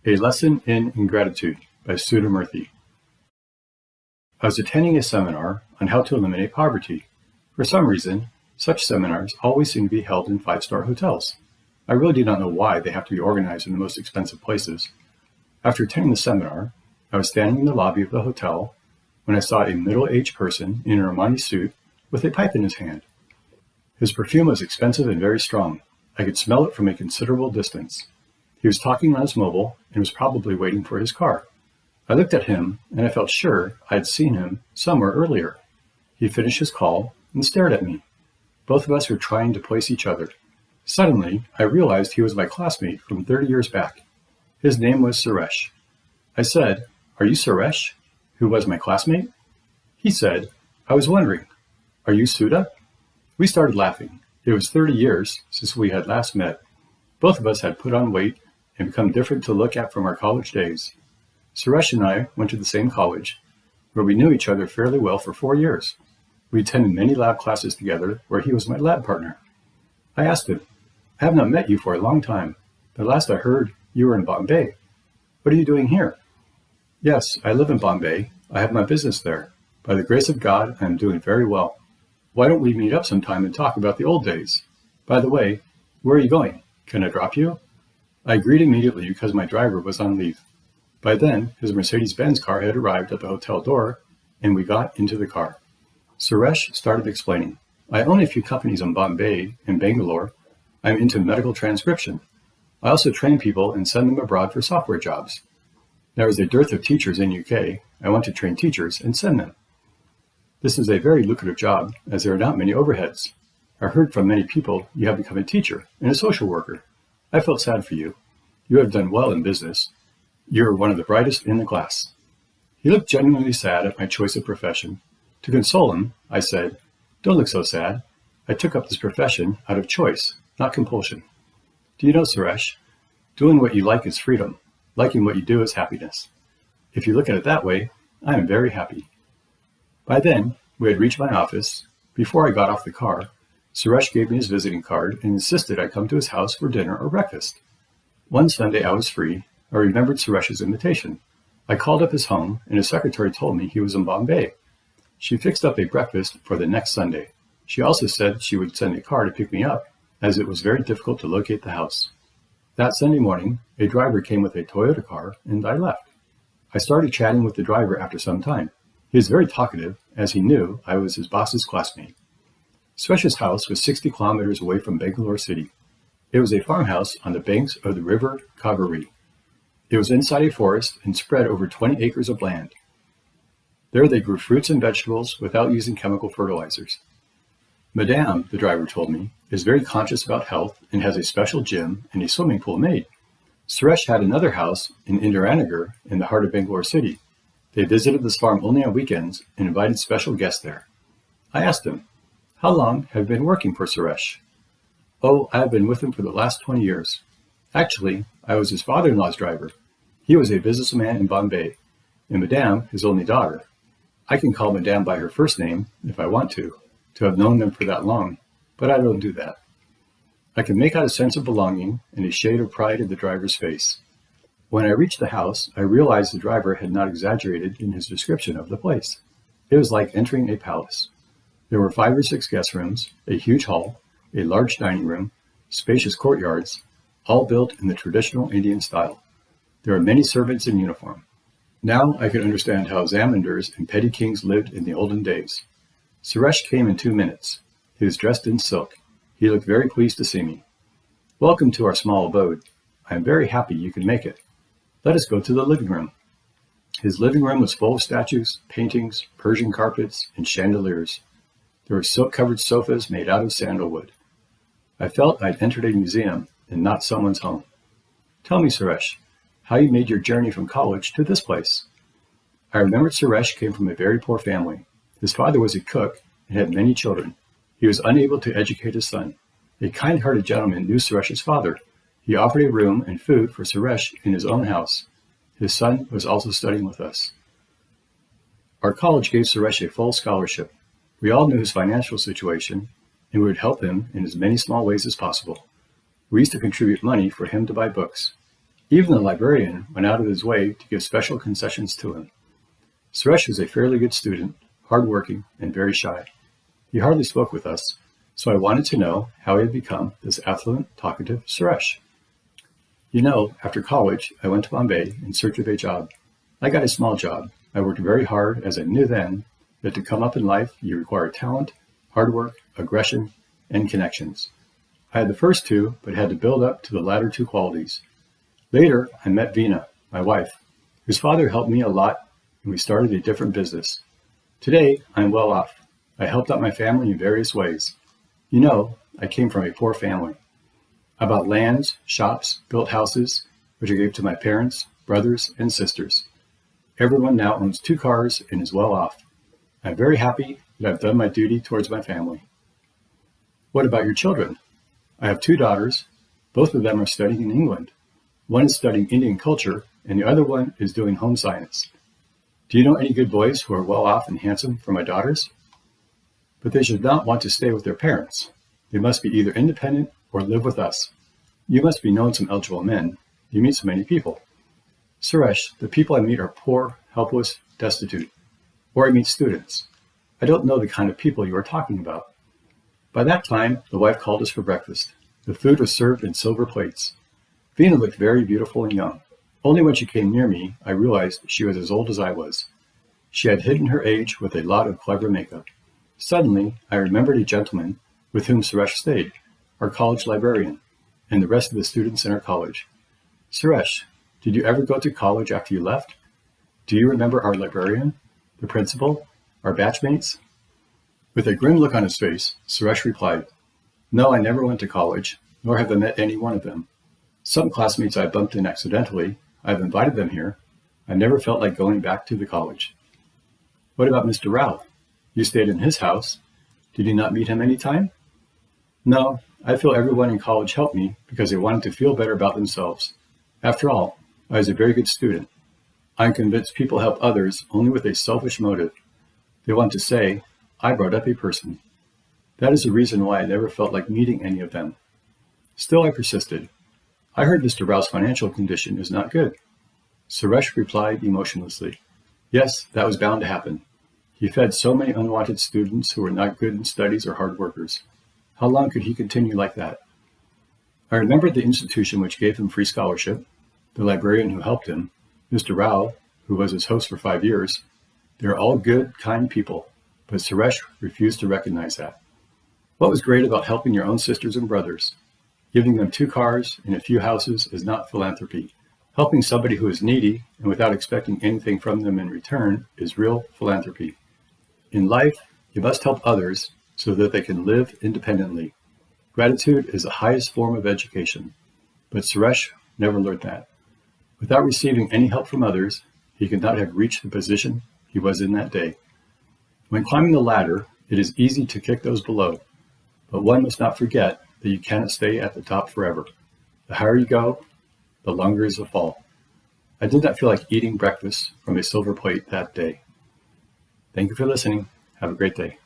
A Lesson in Ingratitude by Sudha Murthy. I was attending a seminar on how to eliminate poverty. For some reason, such seminars always seem to be held in five-star hotels. I really do not know why they have to be organized in the most expensive places. After attending the seminar, I was standing in the lobby of the hotel when I saw a middle-aged person in an Armani suit with a pipe in his hand. His perfume was expensive and very strong. I could smell it from a considerable distance. He was talking on his mobile and was probably waiting for his car. I looked at him and I felt sure I had seen him somewhere earlier. He finished his call and stared at me. Both of us were trying to place each other. Suddenly, I realized he was my classmate from 30 years back. His name was Suresh. I said, "Are you Suresh, who was my classmate?" He said, "I was wondering, are you Sudha?" We started laughing. It was 30 years since we had last met. Both of us had put on weight and become different to look at from our college days. Suresh and I went to the same college, where we knew each other fairly well for 4 years. We attended many lab classes together, where he was my lab partner. I asked him, "I have not met you for a long time, but last I heard, you were in Bombay. What are you doing here?" "Yes, I live in Bombay. I have my business there. By the grace of God, I am doing very well. Why don't we meet up sometime and talk about the old days? By the way, where are you going? Can I drop you?" I agreed immediately because my driver was on leave. By then, his Mercedes-Benz car had arrived at the hotel door, and we got into the car. Suresh started explaining, "I own a few companies in Bombay and Bangalore. I'm into medical transcription. I also train people and send them abroad for software jobs. There is a dearth of teachers in UK. I want to train teachers and send them. This is a very lucrative job, as there are not many overheads. I heard from many people you have become a teacher and a social worker. I felt sad for you. You have done well in business. You're one of the brightest in the class." He looked genuinely sad at my choice of profession. To console him, I said, "Don't look so sad. I took up this profession out of choice, not compulsion. Do you know, Suresh, doing what you like is freedom. Liking what you do is happiness. If you look at it that way, I am very happy." By then, we had reached my office. Before I got off the car, Suresh gave me his visiting card and insisted I come to his house for dinner or breakfast. One Sunday I was free. I remembered Suresh's invitation. I called up his home, and his secretary told me he was in Bombay. She fixed up a breakfast for the next Sunday. She also said she would send a car to pick me up, as it was very difficult to locate the house. That Sunday morning, a driver came with a Toyota car, and I left. I started chatting with the driver after some time. He was very talkative, as he knew I was his boss's classmate. Suresh's house was 60 kilometers away from Bangalore City. It was a farmhouse on the banks of the river Kaveri. It was inside a forest and spread over 20 acres of land. There they grew fruits and vegetables without using chemical fertilizers. Madame, the driver told me, is very conscious about health and has a special gym and a swimming pool made. Suresh had another house in Indiranagar in the heart of Bangalore City. They visited this farm only on weekends and invited special guests there. I asked him, "How long have you been working for Suresh?" "Oh, I have been with him for the last 20 years. Actually, I was his father-in-law's driver. He was a businessman in Bombay, and Madame his only daughter. I can call Madame by her first name if I want to have known them for that long, but I don't do that." I could make out a sense of belonging and a shade of pride in the driver's face. When I reached the house, I realized the driver had not exaggerated in his description of the place. It was like entering a palace. There were 5 or 6 guest rooms, a huge hall, a large dining room, spacious courtyards, all built in the traditional Indian style. There were many servants in uniform. Now I could understand how Zamindars and petty kings lived in the olden days. Suresh came in 2 minutes. He was dressed in silk. He looked very pleased to see me. "Welcome to our small abode. I am very happy you could make it. Let us go to the living room." His living room was full of statues, paintings, Persian carpets, and chandeliers. There were silk-covered sofas made out of sandalwood. I felt I'd entered a museum and not someone's home. "Tell me, Suresh, how you made your journey from college to this place." I remembered Suresh came from a very poor family. His father was a cook and had many children. He was unable to educate his son. A kind-hearted gentleman knew Suresh's father. He offered a room and food for Suresh in his own house. His son was also studying with us. Our college gave Suresh a full scholarship. We all knew his financial situation, and we would help him in as many small ways as possible. We used to contribute money for him to buy books. Even the librarian went out of his way to give special concessions to him. Suresh was a fairly good student, hardworking, and very shy. He hardly spoke with us, so I wanted to know how he had become this affluent, talkative Suresh. After college, I went to Bombay in search of a job. I got a small job. I worked very hard, as I knew then that to come up in life, you require talent, hard work, aggression, and connections. I had the first two, but had to build up to the latter two qualities. Later, I met Veena, my wife, whose father helped me a lot, and we started a different business. Today, I'm well off. I helped out my family in various ways. I came from a poor family. I bought lands, shops, built houses, which I gave to my parents, brothers, and sisters. Everyone now owns 2 cars and is well off. I'm very happy that I've done my duty towards my family. What about your children? I have 2 daughters. Both of them are studying in England. One is studying Indian culture, and the other one is doing home science. Do you know any good boys who are well off and handsome for my daughters? But they should not want to stay with their parents. They must be either independent or live with us. You must be known some eligible men. You meet so many people. Suresh, the people I meet are poor, helpless, destitute. Or I meet students. I don't know the kind of people you are talking about. By that time, the wife called us for breakfast. The food was served in silver plates. Veena looked very beautiful and young. Only when she came near me, I realized she was as old as I was. She had hidden her age with a lot of clever makeup. Suddenly, I remembered a gentleman with whom Suresh stayed, our college librarian, and the rest of the students in our college. Suresh, did you ever go to college after you left? Do you remember our librarian, the principal, our batchmates? With a grim look on his face, Suresh replied, No, I never went to college, nor have I met any one of them. Some classmates I bumped in accidentally. I've invited them here. I never felt like going back to the college. What about Mr. Rao? You stayed in his house. Did you not meet him any time? No, I feel everyone in college helped me because they wanted to feel better about themselves. After all, I was a very good student. I'm convinced people help others only with a selfish motive. They want to say, I brought up a person. That is the reason why I never felt like meeting any of them. Still, I persisted. I heard Mr. Rao's financial condition is not good. Suresh replied emotionlessly. Yes, that was bound to happen. He fed so many unwanted students who were not good in studies or hard workers. How long could he continue like that? I remembered the institution which gave him free scholarship, the librarian who helped him, Mr. Rao, who was his host for 5 years. They are all good, kind people, but Suresh refused to recognize that. What was great about helping your own sisters and brothers? Giving them 2 cars and a few houses is not philanthropy. Helping somebody who is needy and without expecting anything from them in return is real philanthropy. In life, you must help others so that they can live independently. Gratitude is the highest form of education, but Suresh never learned that. Without receiving any help from others, he could not have reached the position he was in that day. When climbing the ladder, it is easy to kick those below, but one must not forget that you cannot stay at the top forever. The higher you go, the longer is the fall. I did not feel like eating breakfast from a silver plate that day. Thank you for listening. Have a great day.